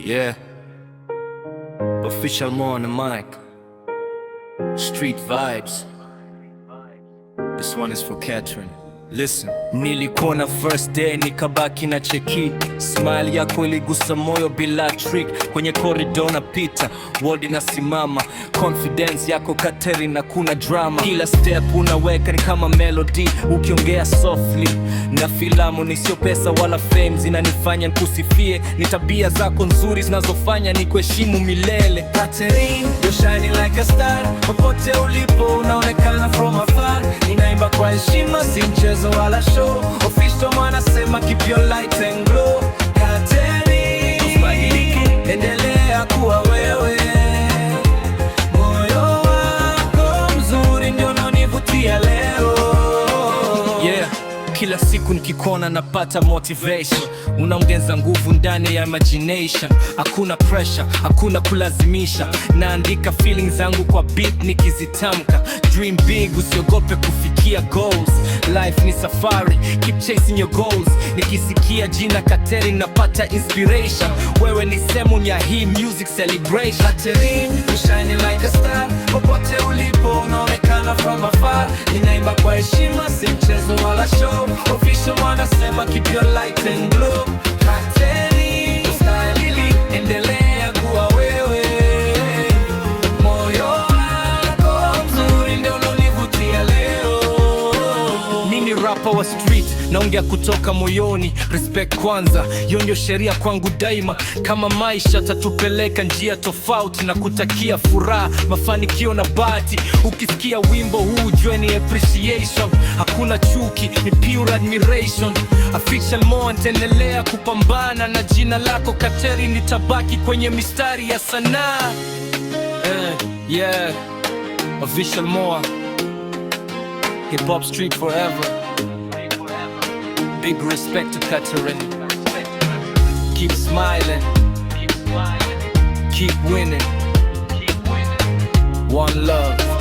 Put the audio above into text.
Yeah, official more on the mic. Street vibes. This one is for Catherine. Listen, nilikuona first day nikabaki na cheki. Smile yako iligusa moyo bila trick. Kwenye corridor napita, world inasimama. Confidence yako Catherine na kuna drama. Kila step unaweka ni kama melody, ukiongea softly. Na filamu ni sio pesa wala fame zinanifanya nikusifie. Ni tabia zako nzuri zinazofanya nikuheshimu milele. Catherine, you're shining like a star. Popote ulipo unaonekana from afar. Ninaimba kwa heshima, si mchezo wala show. Official wanasema keep your light and glow. Catherine, usibadilike, endelea kuwa wewe. Moyo wako mzuri ndio unanivutia leo. Yeah, kila siku nikikuona napata motivation. Unaongeza nguvu ndani ya imagination. Hakuna pressure, hakuna kulazimisha. Naandika feelings zangu kwa beat nikizitamka. Dream big, usiogope kufikia goals. Life ni safari, keep chasing your goals. Nikisikia jina Catherine napata inspiration. Wewe ni sehemu ya hii music celebration. Catherine, you shining like a star. Popote ulipo unaonekana from afar. Ninaimba kwa heshima, si mchezo wala show. Official wanasema keep your light and glow. Catherine, ustahili, endelea kuwa wewe. Moyo wako mzuri ndio unanivutia leo. Mimi rapper wa street, naongea kutoka moyoni. Respect kwanza, hiyo ndio sheria kwangu daima. Kama maisha tatupeleka njia tofauti, na kutakia furaha, mafanikio na bahati. Ukisikia wimbo huu jua ni appreciation. Hakuna chuki, ni pure admiration. Official more nitaendelea kupambana na jina lako Catherine nitabaki kwenye mistari ya sanaa. Yeah, official more. Hip hop street forever. Big respect to Catherine. Keep smiling. Keep winning. One love.